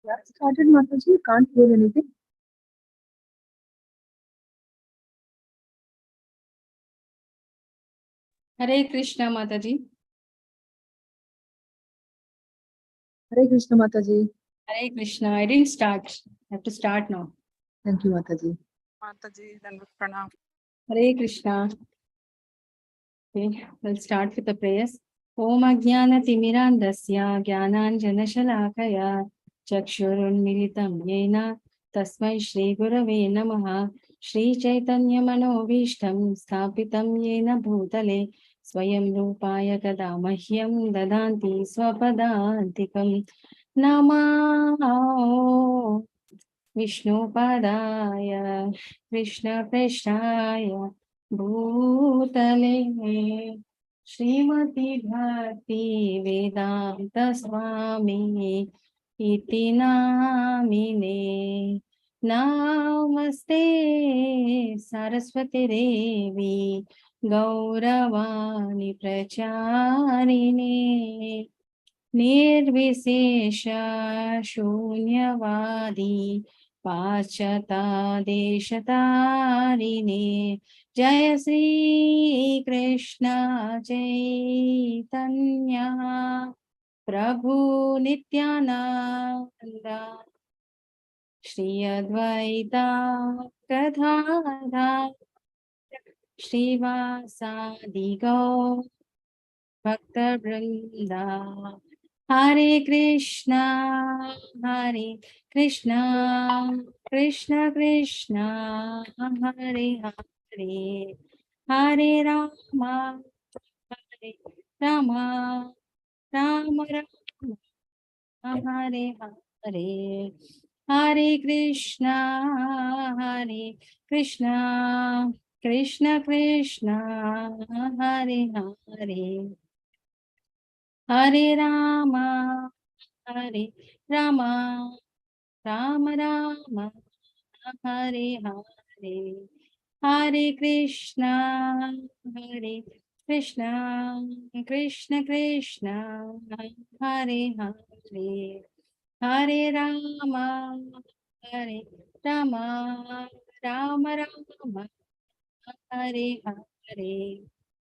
Yeah, started Mataji, you can't hear anything. Hare Krishna Mataji. Hare Krishna Mataji. Hare Krishna. I didn't start. I have to start now. Thank you, Mataji. Mataji, then pranam. Hare Krishna. Okay, we'll start with the prayers. Om Ajnana Timirandasya Jnananjana Shalakaya Chakshurunmilitam Yena Tasmai Shri Gurave Namaha Shri Chaitanya Manovishtam Sthapitam Yena Bhutale Swayam Rupaya Kadamahyam Dadanti Swapadantikam Namah Vishnupadaya Krishna Preshaya Bhutale Srimati Bhakti Vedanta Swami Iti Namine Namaste Saraswati Devi Gauravani Pracharine Nirvisesha Shunyavadi Pachata Deshatarine Jaya Sri Krishna Chaitanya Prabhu Nityananda Shri Advaita Gadadhar Srivasadi Gaur Bhakta Vrinda Hare Krishna Krishna Krishna Hare Hare Hare Rama Hare Rama Rama Rama Hare Hare Hare Krishna Krishna Krishna Hare Hare Hare Rama Hare Rama Rama Rama Hare Hare Hare Krishna Krishna Krishna Hare Hare Hare Rama Hare Rama Rama Rama Hare Hare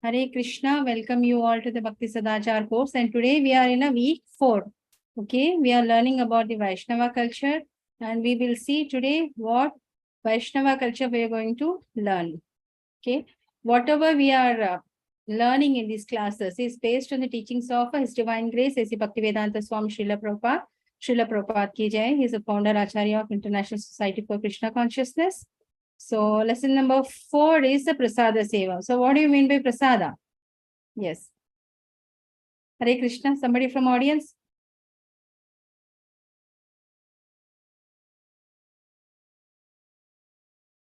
Hare Krishna, welcome you all to the Bhakti Sadachar course, and today we are in a week 4. Okay, we are learning about the Vaishnava culture, and we will see today what Vaishnava culture we are going to learn. Okay, whatever we are learning in these classes is based on the teachings of His Divine Grace, A.C. Bhaktivedanta Swami Srila Prabhupada. Srila Prabhupada ki jai. He is a founder Acharya of International Society for Krishna Consciousness. So lesson number 4 is the Prasada Seva. So what do you mean by Prasada? Yes. Hare Krishna. Somebody from audience?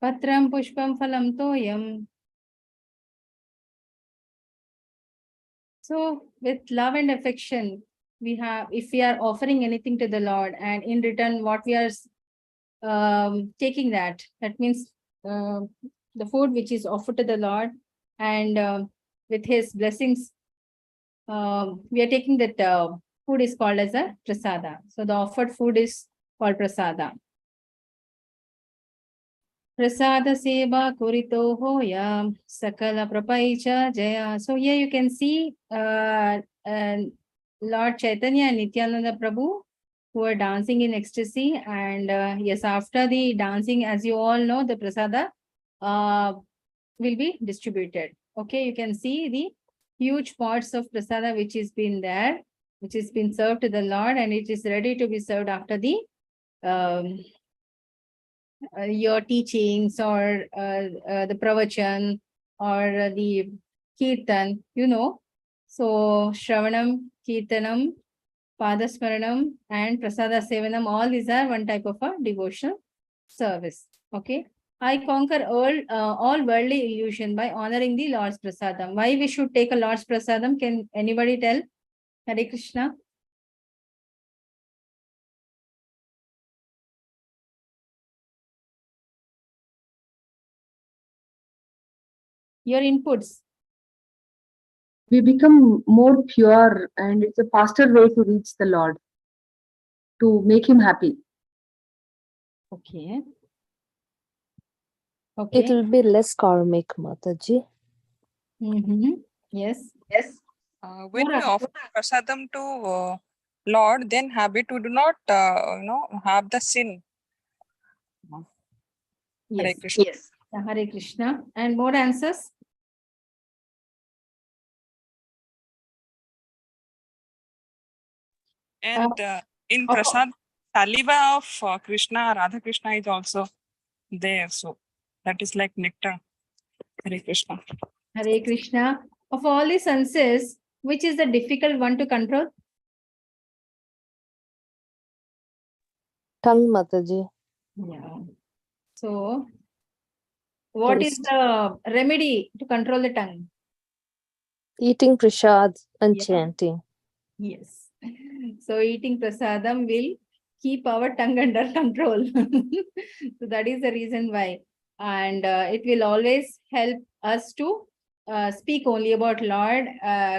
Patram Pushpam Phalam Toyam. So with love and affection, if we are offering anything to the Lord, and in return what we are taking that means the food which is offered to the Lord, and with his blessings we are taking that food is called as a prasada. So the offered food is called prasada. Prasada seva kurito hoya sakala prapaicha jaya. So here you can see Lord Chaitanya and Nityananda Prabhu who are dancing in ecstasy, and yes, after the dancing, as you all know, the prasada will be distributed. Okay, you can see the huge pots of prasada which is been there, which is been served to the Lord, and it is ready to be served after the your teachings or the pravachan or the kirtan, you know. So Shravanam, Kirtanam, Padasmaranam and Prasada Sevanam, all these are one type of a devotional service. Okay. I conquer all worldly illusion by honoring the Lord's Prasadam. Why we should take a Lord's Prasadam? Can anybody tell? Hare Krishna. Your inputs. We become more pure, and it's a faster way to reach the Lord. to make him happy. Okay. It Okay. will be less karmic, Mataji. Yes. When More we offer prasadam to Lord, then habit we do not, have the sin. Hare Yes. Krishna. Yeah, Hare Krishna. And more answers? And in of- prasad, saliva of Krishna, Radha Krishna is also there. So that is like nectar. Hare Krishna. Hare Krishna. Of all the senses, which is the difficult one to control? Tongue, Mataji. Yeah. So, what is the remedy to control the tongue? Eating prasad and Yeah. chanting. Yes. So, eating prasadam will keep our tongue under control. So, that is the reason why. And it will always help us to speak only about Lord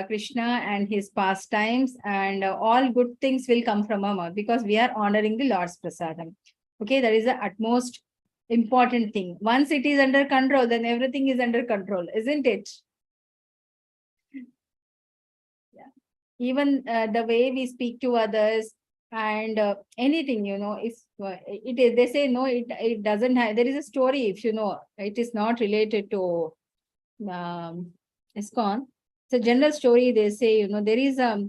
Krishna and his pastimes, and all good things will come from our mouth because we are honoring the Lord's prasadam. Okay, that is the utmost important thing. Once it is under control, then everything is under control, isn't it? Yeah. Even the way we speak to others and anything, if it is, they say no, it doesn't have. There is a story, if you know, it is not related to ISKCON. It's a general story. They say, there is a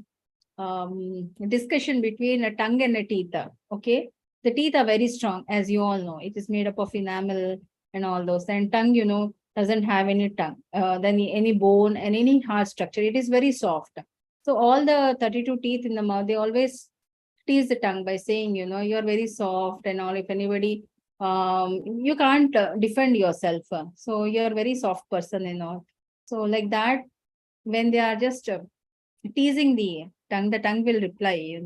discussion between a tongue and a teeth. Okay, the teeth are very strong, as you all know. It is made up of enamel and all those. And tongue, doesn't have any tongue, then any bone and any hard structure. It is very soft. So all the 32 teeth in the mouth, they always tease the tongue by saying, you're very soft and all. If anybody, you can't defend yourself. So you're a very soft person and all. So like that, when they are just teasing the tongue will reply,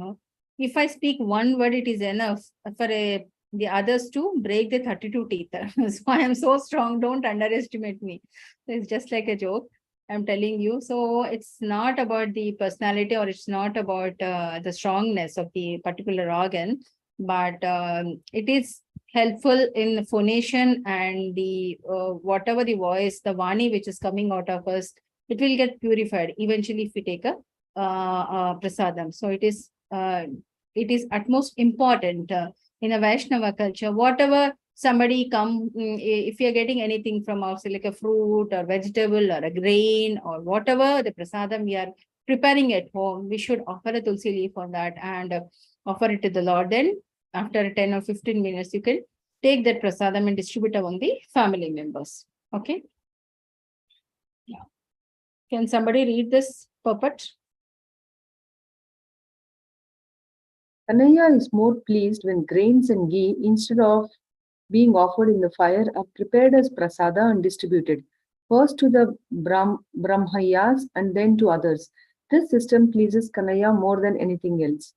if I speak one word, it is enough for the others to break the 32 teeth. So I am so strong, don't underestimate me. So it's just like a joke, I'm telling you. So it's not about the personality, or it's not about the strongness of the particular organ, but it is helpful in phonation and the whatever the voice, the vani which is coming out of us, it will get purified eventually if we take a prasadam. So it is utmost important in a Vaishnava culture. Whatever somebody if you're getting anything from outside, like a fruit or vegetable or a grain or whatever the prasadam we are preparing at home, we should offer a tulsi leaf on that and offer it to the Lord. Then after 10 or 15 minutes, you can take that prasadam and distribute among the family members. Okay. Yeah. Can somebody read this puppet? Kanaya is more pleased when grains and ghee, instead of being offered in the fire, are prepared as prasada and distributed, first to the Brahmayas and then to others. This system pleases Kanaya more than anything else.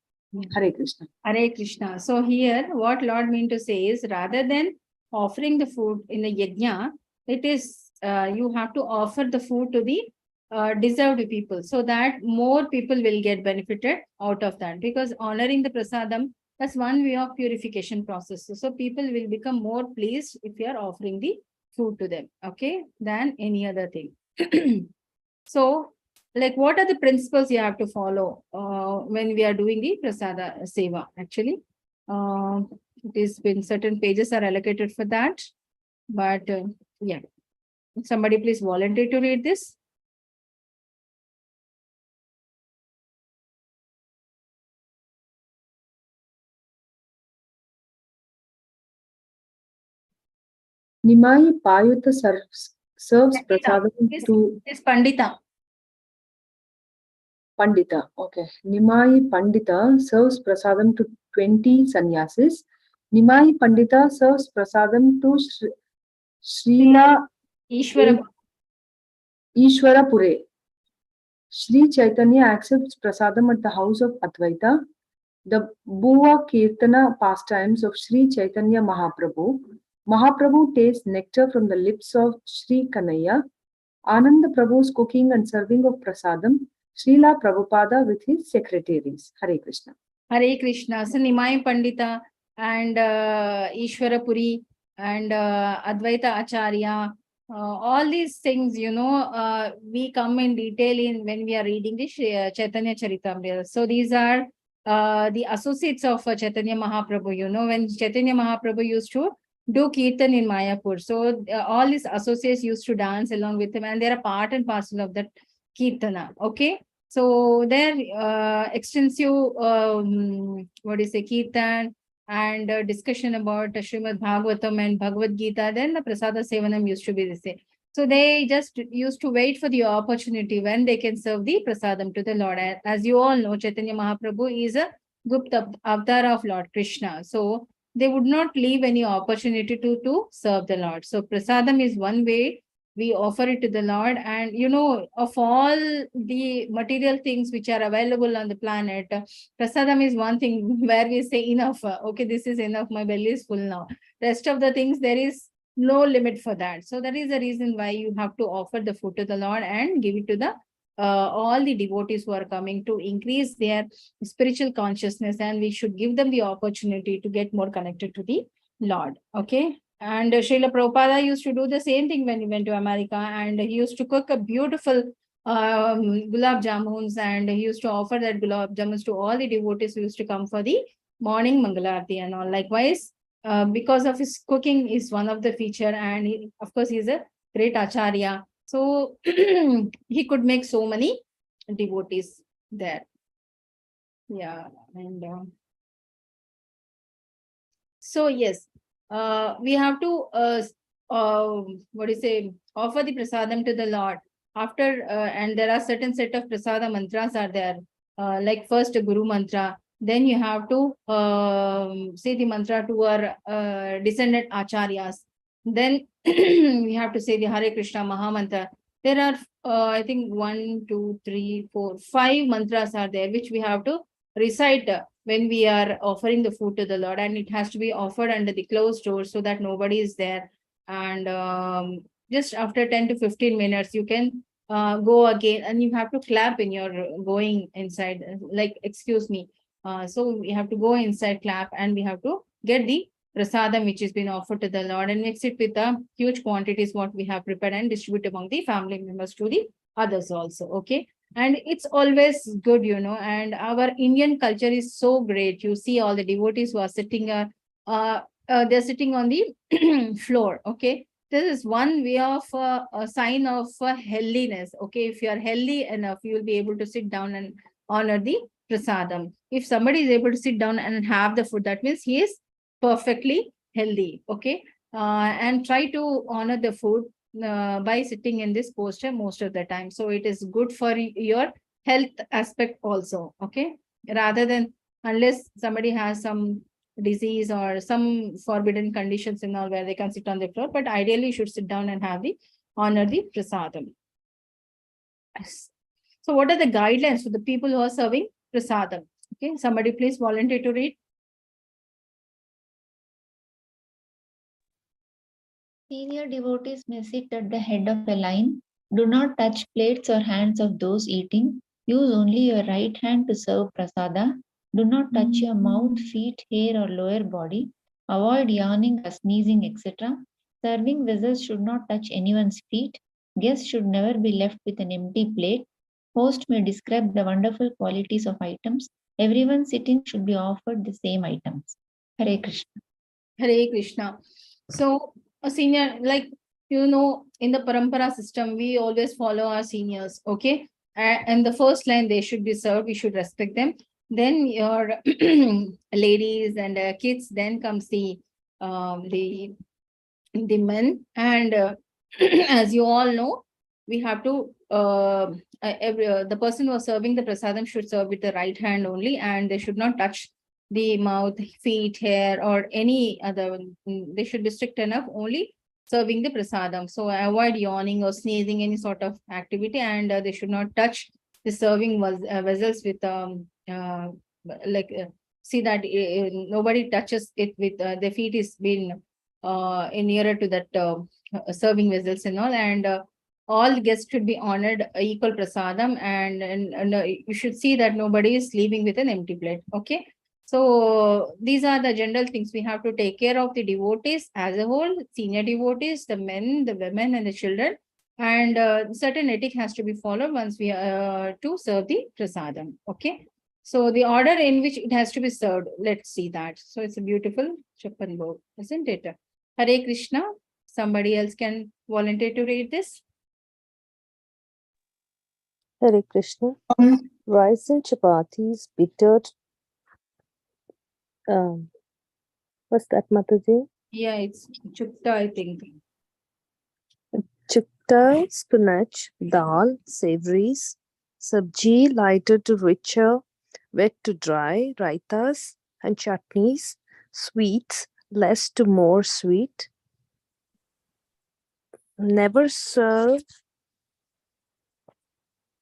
Hare Krishna. Hare Krishna. So here, what Lord mean to say is, rather than offering the food in the yajna, it is you have to offer the food to the deserved people, so that more people will get benefited out of that. Because honoring the prasadam, that's one way of purification process. So people will become more pleased if you are offering the food to them, okay, than any other thing. So, like, what are the principles you have to follow when we are doing the prasada seva? Actually, it is been certain pages are allocated for that, but yeah, somebody please volunteer to read this. Nimai Payuta serves prasadam to This Pandita. Pandita. Okay. Nimai Pandita serves prasadam to 20 sannyasis. Nimai Pandita serves prasadam to Srila Ishwara. Ishwarapure. Sri Chaitanya accepts prasadam at the house of Advaita. The Bhuva Kirtana pastimes of Sri Chaitanya Mahaprabhu. Mahaprabhu tastes nectar from the lips of Sri Kanaya. Ananda Prabhu's cooking and serving of prasadam. Srila Prabhupada with his secretaries. Hare Krishna. Hare Krishna. So Nimai Pandita and Ishwara Puri and Advaita Acharya, all these things, we come in detail in when we are reading the Chaitanya Charitamrita. So these are the associates of Chaitanya Mahaprabhu. When Chaitanya Mahaprabhu used to do kirtan in Mayapur, so all these associates used to dance along with him, and they are part and parcel of that kirtana. Okay. So there, extensive, what is a kirtan and discussion about Srimad Bhagavatam and Bhagavad Gita. Then the Prasada Sevanam used to be the same. So they just used to wait for the opportunity when they can serve the Prasadam to the Lord. As you all know, Chaitanya Mahaprabhu is a Gupta avatar of Lord Krishna. So they would not leave any opportunity to serve the Lord. So Prasadam is one way we offer it to the Lord. And of all the material things which are available on the planet, prasadam is one thing where we say enough. Okay, this is enough. My belly is full now. Rest of the things, there is no limit for that. So that is the reason why you have to offer the food to the Lord and give it to the all the devotees who are coming to increase their spiritual consciousness, and we should give them the opportunity to get more connected to the Lord. Okay. And Srila Prabhupada used to do the same thing when he went to America, and he used to cook a beautiful gulab jamuns, and he used to offer that gulab jamuns to all the devotees who used to come for the morning Mangalarti and all. Likewise, because of his cooking is one of the feature, and of course he's a great acharya. So he could make so many devotees there. Yeah, and so yes, we have to offer the prasadam to the Lord after, and there are certain set of prasada mantras are there, like first Guru mantra, then you have to say the mantra to our descendant acharyas, then we have to say the Hare Krishna Maha Mantra. There are I think 1, 2, 3, 4, 5 mantras are there which we have to recite when we are offering the food to the Lord, and it has to be offered under the closed doors so that nobody is there. And just after 10 to 15 minutes, you can go again, and you have to clap in your going inside, like, excuse me. So we have to go inside, clap, and we have to get the prasadam which has been offered to the Lord and mix it with the huge quantities what we have prepared and distribute among the family members to the others also. Okay. And it's always good, and our Indian culture is so great. You see all the devotees who are sitting, they're sitting on the floor. Okay. This is one way of a sign of healthiness. Okay. If you are healthy enough, you will be able to sit down and honor the prasadam. If somebody is able to sit down and have the food, that means he is perfectly healthy. Okay. And try to honor the food by sitting in this posture most of the time. So it is good for your health aspect also. Okay. Rather than, unless somebody has some disease or some forbidden conditions and all where they can sit on the floor, but ideally you should sit down and have the honor the prasadam. Yes. So what are the guidelines for the people who are serving prasadam? Okay. Somebody please volunteer to read. Senior devotees may sit at the head of a line. Do not touch plates or hands of those eating. Use only your right hand to serve prasada. Do not touch your mouth, feet, hair, or lower body. Avoid yawning or sneezing, etc. Serving vessels should not touch anyone's feet. Guests should never be left with an empty plate. Host may describe the wonderful qualities of items. Everyone sitting should be offered the same items. Hare Krishna. Hare Krishna. So a senior, like, in the parampara system, we always follow our seniors. Okay. And the first line, they should be served. We should respect them. Then your ladies and kids, then comes the men. And as you all know, we have to the person who is serving the prasadam should serve with the right hand only, and they should not touch the mouth, feet, hair, or any other one. They should be strict enough only serving the prasadam. So avoid yawning or sneezing, any sort of activity, and they should not touch the serving vessels with see that nobody touches it with their feet is been nearer to that serving vessels and all. And all guests should be honored equal prasadam, and you should see that nobody is leaving with an empty plate. Okay. So these are the general things. We have to take care of the devotees as a whole, senior devotees, the men, the women, and the children. And certain ethic has to be followed once we to serve the prasadam. Okay. So the order in which it has to be served, let's see that. So it's a beautiful Chapan book, isn't it? Hare Krishna. Somebody else can volunteer to read this. Hare Krishna. Um, Rice and chapatis, bittered. What's that, Mataji? Yeah, it's Chupta, I think. Chukta, spinach, dal, savories, sabji, lighter to richer, wet to dry, raitas and chutneys, sweets, less to more sweet. Never serve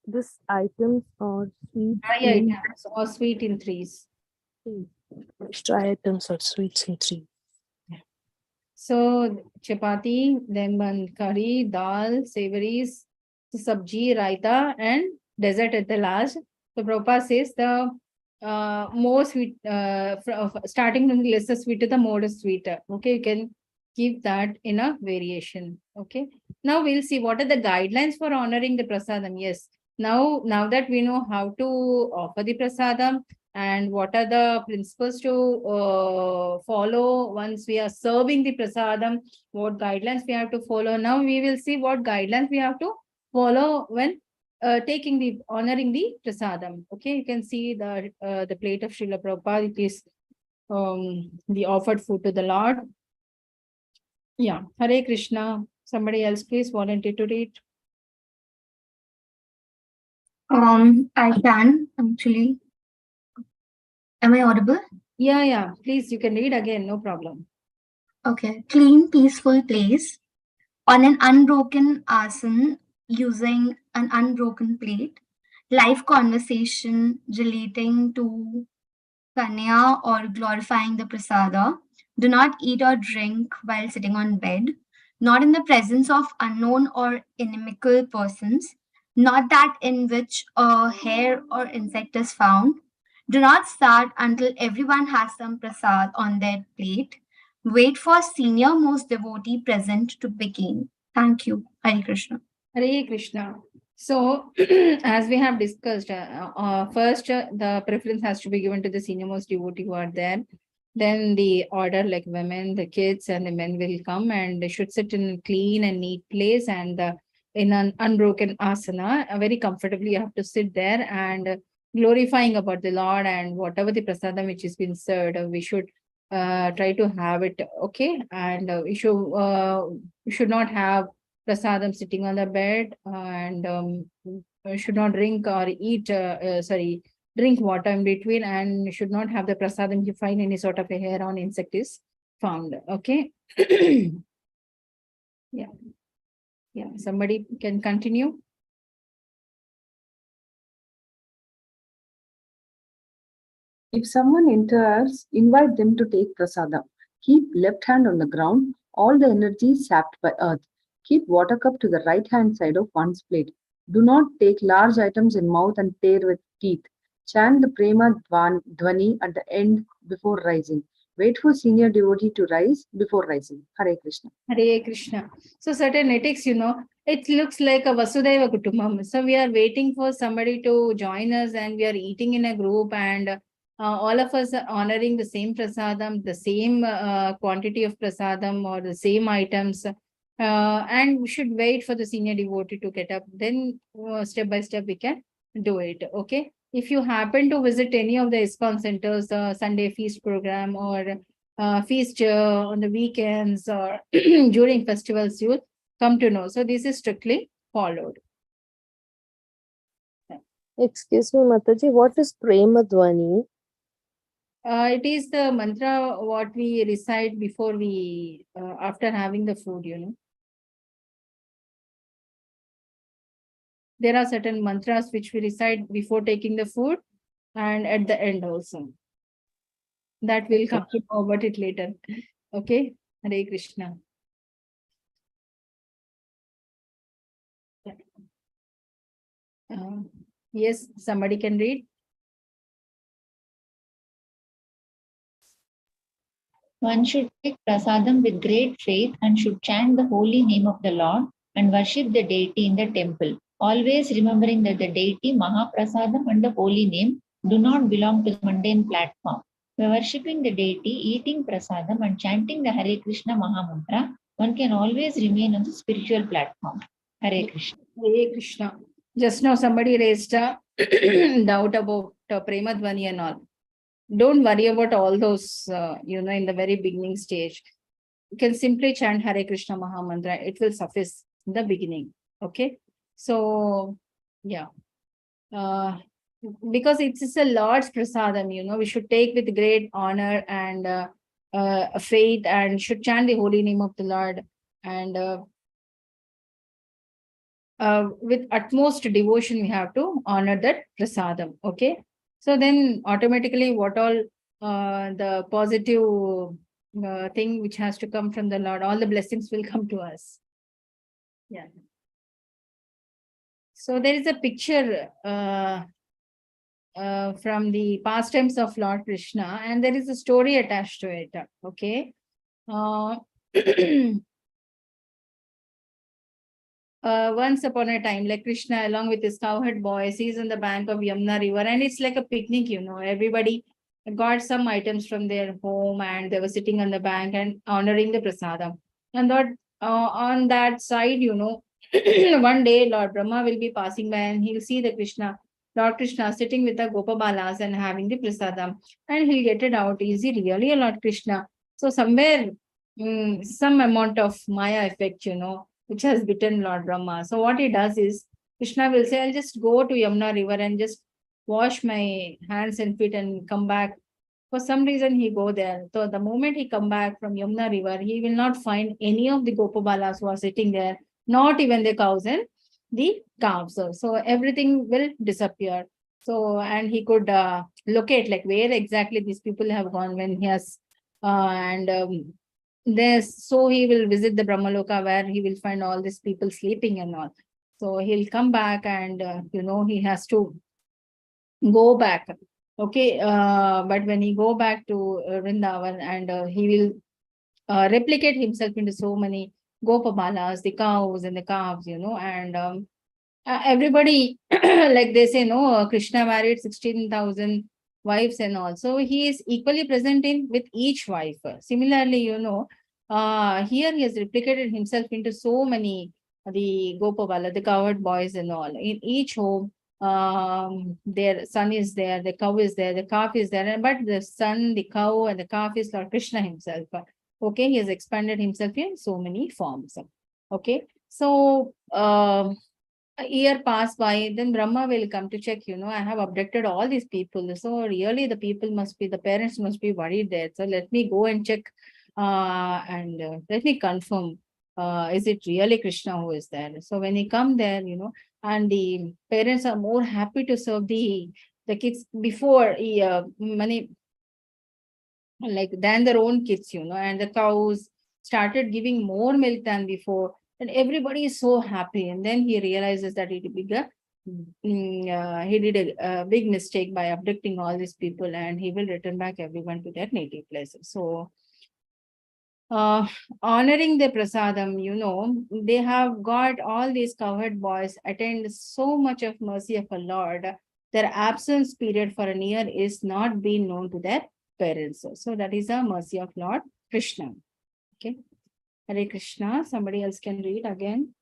this items or sweet Dry items or sweet in threes. dry items or sweets in three. So chapati, then one curry, dal, savories, sabji, raita, and dessert at the last. So Prabhupada says the more sweet, starting from the lesser sweet to the more sweeter. Okay, you can keep that in a variation. Okay. Now we'll see what are the guidelines for honoring the prasadam. Yes. Now that we know how to offer the prasadam, and what are the principles to follow once we are serving the prasadam, what guidelines we have to follow. Now we will see what guidelines we have to follow when taking the honoring the prasadam. Okay, you can see the plate of Srila Prabhupada. It is the offered food to the Lord. Yeah, Hare Krishna. Somebody else please volunteer to read. I can actually. Am I audible? Yeah, please, you can read again, no problem. Okay. Clean, peaceful place on an unbroken asan using an unbroken plate. Live conversation relating to Kanya or glorifying the prasada. Do not eat or drink while sitting on bed. Not in the presence of unknown or inimical persons. Not that in which a hair or insect is found. Do not start until everyone has some prasad on their plate. Wait for senior most devotee present to begin. Thank you. Hare Krishna. Hare Krishna. So, as we have discussed, first the preference has to be given to the senior most devotee who are there. Then the order, like women, the kids, and the men will come and they should sit in a clean and neat place and in an unbroken asana. Very comfortably, you have to sit there and glorifying about the Lord, and whatever the prasadam which is been served, we should try to have it. Okay, and we should not have prasadam sitting on the bed, and should not drink or eat, drink water in between, and should not have the prasadam if you find any sort of a hair on insect is found. Okay. Yeah, somebody can continue. If someone enters, invite them to take prasada. Keep left hand on the ground, all the energy sapped by earth. Keep water cup to the right hand side of one's plate. Do not take large items in mouth and tear with teeth. Chant the prema dhvani at the end before rising. Wait for senior devotee to rise before rising. Hare Krishna. Hare Krishna. So certain ethics, it looks like a Vasudhaiva Kutumbam. So we are waiting for somebody to join us and we are eating in a group, and all of us are honoring the same prasadam, the same quantity of prasadam or the same items. And we should wait for the senior devotee to get up. Then step by step we can do it. Okay. If you happen to visit any of the ISKCON centers, the Sunday feast program or feast on the weekends or during festivals, you will come to know. So this is strictly followed. Excuse me, Mataji, what is Prema Dwani? It is the mantra what we recite before we, after having the food, There are certain mantras which we recite before taking the food and at the end also. That will come to know about it later. Okay, Hare Krishna. Yes, somebody can read. One should take prasadam with great faith and should chant the holy name of the Lord and worship the deity in the temple, always remembering that the deity, Mahaprasadam, and the holy name do not belong to the mundane platform. By worshipping the deity, eating prasadam, and chanting the Hare Krishna Mahamantra, one can always remain on the spiritual platform. Hare Krishna. Hare Krishna. Just now somebody raised a doubt about Premadvani and all. Don't worry about all those, in the very beginning stage. You can simply chant Hare Krishna Mahamantra. It will suffice in the beginning. Okay. So, yeah. Because it is a Lord's prasadam, we should take with great honor and faith and should chant the holy name of the Lord and with utmost devotion we have to honor that prasadam. Okay. So then automatically what all the positive thing which has to come from the Lord, all the blessings will come to us. Yeah. So there is a picture from the pastimes of Lord Krishna, and there is a story attached to it. Okay. Once upon a time, like Krishna, along with his cowherd boys, he's on the bank of Yamuna River, and it's like a picnic, everybody got some items from their home and they were sitting on the bank and honoring the prasadam. And that on that side, one day Lord Brahma will be passing by and he'll see the Lord Krishna sitting with the Gopabalas and having the prasadam, and he'll get it out. Is he really a Lord Krishna? So somewhere, some amount of Maya effect, which has bitten Lord Brahma. So what he does is, Krishna will say, I'll just go to Yamuna River and just wash my hands and feet and come back. For some reason, he go there. So the moment he come back from Yamuna River, he will not find any of the Gopabalas who are sitting there, not even the cows and the calves. So everything will disappear. So, and he could locate like where exactly these people have gone when he has, so he will visit the Brahmaloka where he will find all these people sleeping and all. So he'll come back and, he has to go back. Okay. But when he go back to Vrindavan and he will replicate himself into so many Gopabalas, the cows and the calves, and everybody, like they say, no, Krishna married 16,000 wives and all. So he is equally present in with each wife. Similarly, here he has replicated himself into so many, the Gopabala, the cowherd boys and all. In each home, their son is there, the cow is there, the calf is there, but the son, the cow and the calf is Lord Krishna himself. Okay, he has expanded himself in so many forms. Okay, so a year pass by, then Brahma will come to check, I have abducted all these people. So really the parents must be worried there. So let me go and check and let me confirm, is it really Krishna who is there? So when he come there, and the parents are more happy to serve the kids before money, like than their own kids, and the cows started giving more milk than before. And everybody is so happy. And then he realizes that he did a big mistake by abducting all these people, and he will return back everyone to their native places. So, honoring the prasadam, they have got all these cowherd boys attend so much of mercy of a Lord. Their absence period for a year is not being known to their parents. So that is the mercy of Lord Krishna. Okay. Hare Krishna. Somebody else can read again.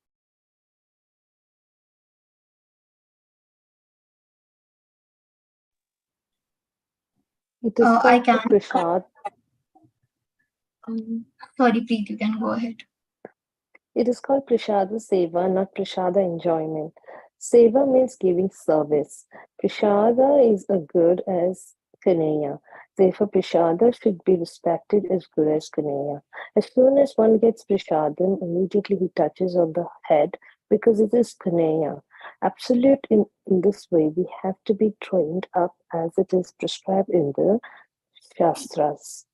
It is I called can. prasad. Sorry, Preet, you can go ahead. It is called prasada seva, not prasada enjoyment. Seva means giving service. Prasada is as good as Kanaya. Therefore, prasada should be respected as good as Kanaya. As soon as one gets prasadam, immediately he touches on the head because it is Kanaya. Absolute in this way, we have to be trained up as it is prescribed in the Shastras.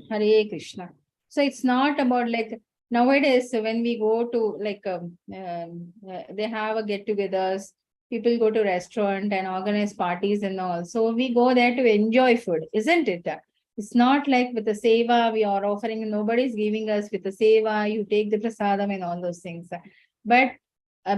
Hare Krishna. So it's not about like nowadays when we go to like they have a get-togethers, people go to restaurant and organize parties and all. So we go there to enjoy food, isn't it? It's not like with the seva we are offering, nobody's giving us with the seva, you take the prasadam and all those things. But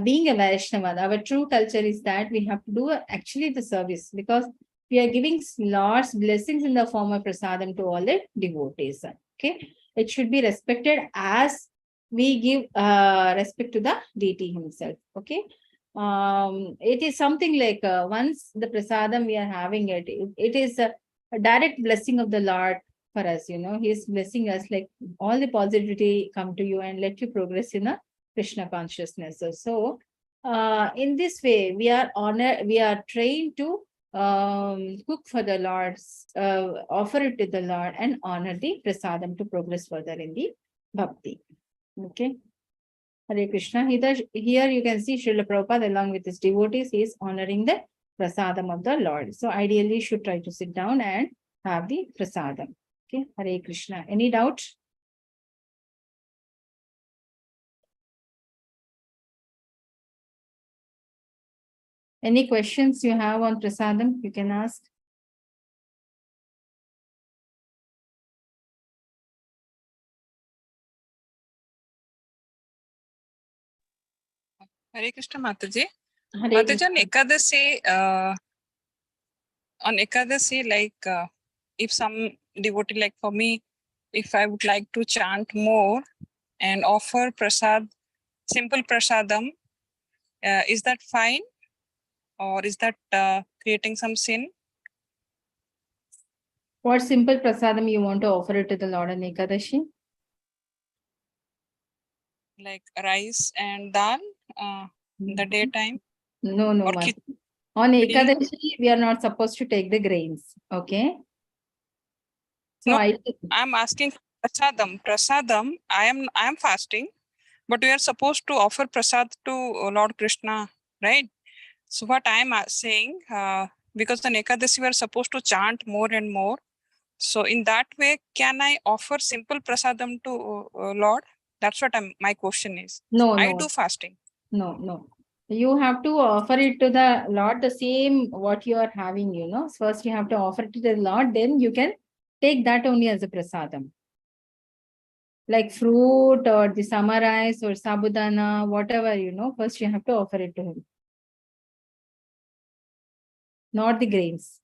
being a Vaishnava, our true culture is that we have to do actually the service, because we are giving Lord's blessings in the form of prasadam to all the devotees. Okay, it should be respected as we give respect to the deity himself. Okay, it is something like once the prasadam we are having it is a direct blessing of the Lord for us. He is blessing us, like all the positivity come to you and let you progress in a Krishna consciousness. So, in this way, we are trained to cook for the Lord, offer it to the Lord, and honor the prasadam to progress further in the bhakti. Okay. Hare Krishna. Here you can see Srila Prabhupada along with his devotees, he is honoring the prasadam of the Lord. So ideally, you should try to sit down and have the prasadam. Okay. Hare Krishna. Any doubt? Any questions you have on prasadam, you can ask. Hare Krishna Mataji. Hare Mataji, Krishna. on Ekadasi, like if some devotee, like for me, if I would like to chant more and offer prasad, simple prasadam, is that fine? Or is that creating some sin? What simple prasadam you want to offer it to the Lord on Ekadashi? Like rice and dal in the daytime? No, Or Mata. On Ekadashi, we are not supposed to take the grains. Okay. So No, I I'm asking prasadam. Prasadam, I am fasting, but we are supposed to offer prasad to Lord Krishna, right? So what I'm saying, because on Ekadasi we are supposed to chant more and more. So in that way, can I offer simple prasadam to Lord? That's what my question is. no. I do fasting. No. You have to offer it to the Lord the same what you are having, First you have to offer it to the Lord, then you can take that only as a prasadam. Like fruit or the samarais or sabudana, whatever, first you have to offer it to him. Not the grains.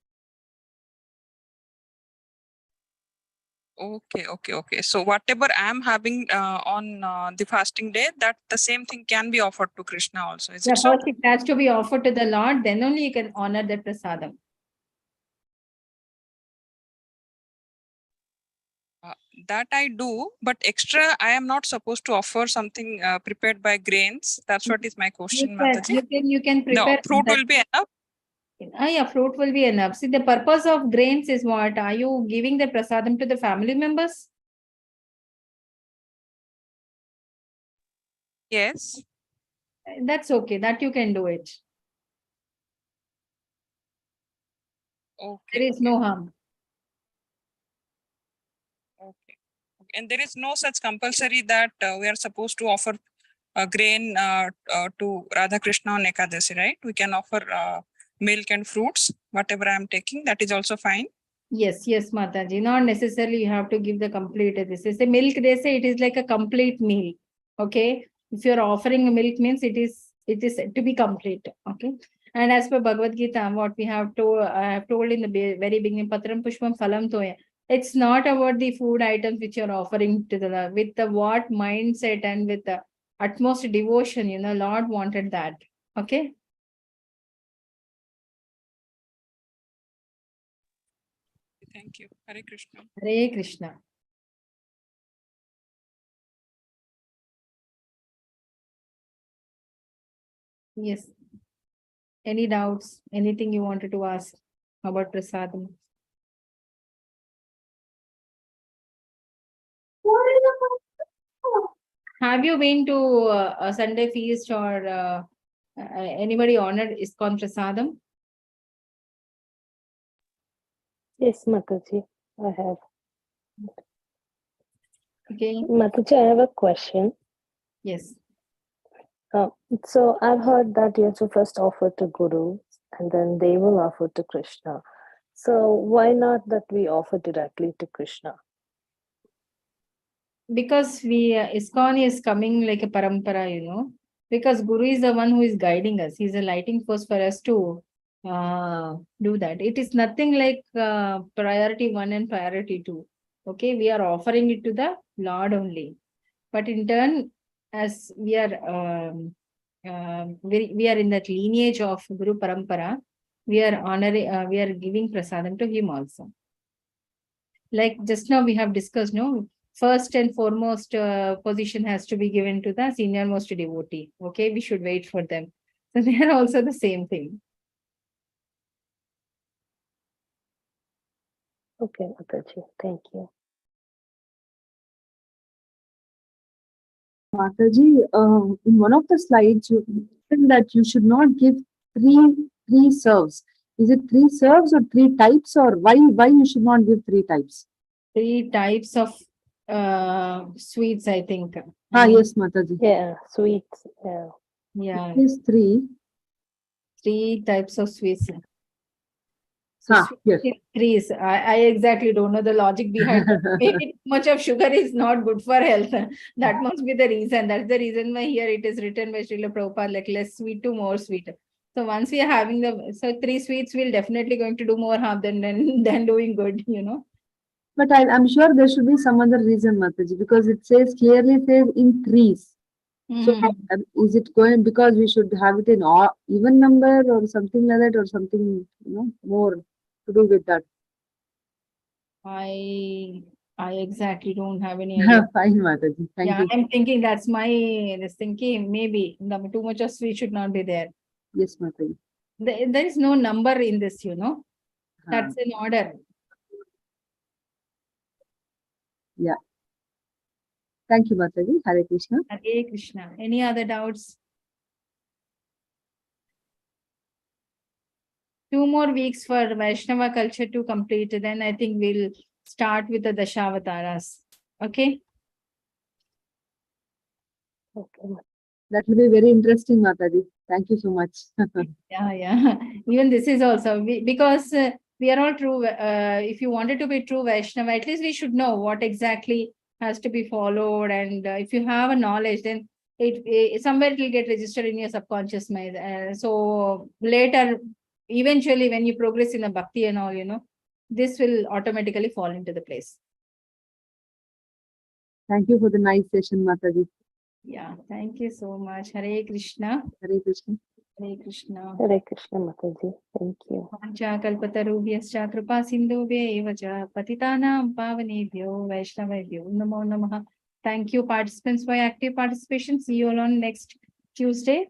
Okay. So whatever I'm having on the fasting day, that the same thing can be offered to Krishna also. Is it so? First it has to be offered to the Lord, then only you can honor the prasadam. That I do, but extra I am not supposed to offer something prepared by grains. That's what is my question, Mataji. You can prepare. The fruit will be enough. Yeah, fruit will be enough. See, the purpose of grains is what? Are you giving the prasadam to the family members? Yes. That's okay. That you can do it. Okay. There is no harm. Okay. And there is no such compulsory that we are supposed to offer a grain to Radha Krishna on Ekadasi, right? We can offer milk and fruits, whatever I am taking, that is also fine. Yes, Mataji. Not necessarily you have to give the complete. This is the milk. They say it is like a complete meal. Okay. If you're offering a milk means it is to be complete. Okay. And as per Bhagavad Gita, what we have to I have told in the very beginning, Patram Pushpam Phalam Toya. It's not about the food items which you're offering to the Lord. With the what mindset and with the utmost devotion, Lord wanted that. Okay. Thank you. Hare Krishna. Hare Krishna. Yes. Any doubts? Anything you wanted to ask about prasadam? Have you been to a Sunday feast or anybody honored ISKCON prasadam? Yes, Mataji, I have. Okay. Mataji, I have a question. Yes. So I've heard that you have to first offer to Guru and then they will offer to Krishna. So why not that we offer directly to Krishna? Because ISKCON is coming like a parampara, because Guru is the one who is guiding us. He's a lighting force for us to do that. It is nothing like priority 1 and priority 2. Okay, we are offering it to the Lord only. But in turn, as we are we are in that lineage of Guru Parampara, we are honoring, we are giving prasadam to him also. Like just now we have discussed, no, first and foremost position has to be given to the senior most devotee. Okay, we should wait for them. So they are also the same thing. Okay, Mataji, thank you. Mataji, in one of the slides, you mentioned that you should not give three serves. Is it 3 serves or 3 types, or why you should not give 3 types? 3 types of sweets, I think. Yes, Mataji. Yeah, sweets. Yeah. Yeah. It is 3. 3 types of sweets. So Yes. increase. I exactly don't know the logic behind that. Maybe too much of sugar is not good for health. That must be the reason. That's the reason why here it is written by Srila Prabhupada, like less sweet to more sweet. So once we are having so 3 sweets, we'll definitely going to do more harm than doing good, But I'm sure there should be some other reason, Mataji, because it clearly says in 3s. So is it going because we should have it in even number or something like that, or something more to do with that? I exactly don't have any idea. Fine, Mataji. Thank you. I'm thinking that's my thinking. Maybe too much of sweet should not be there. Yes, Mataji. There is no number in this, That's an order. Yeah. Thank you, Mataji. Hare Krishna. Hare Krishna. Any other doubts? 2 more weeks for Vaishnava culture to complete. Then I think we'll start with the Dashavataras. Okay? Okay. That will be very interesting, Mataji. Thank you so much. Yeah. Even this is also because we are all true. If you wanted to be true Vaishnava, at least we should know what exactly has to be followed. And if you have a knowledge, then somewhere it will get registered in your subconscious mind. So later, eventually, when you progress in a bhakti and all, this will automatically fall into the place. Thank you for the nice session, Mataji. Yeah, thank you so much. Hare Krishna. Hare Krishna. Hare Krishna. Hare Krishna, Mataji. Thank you. कल्पतरुभ्यश्च कृपा सिन्धुभ्यैव च पतितानां पावनेभ्यो वैष्णवेभ्यो नमो नमः. Thank you, participants, for your active participation. See you all on next Tuesday.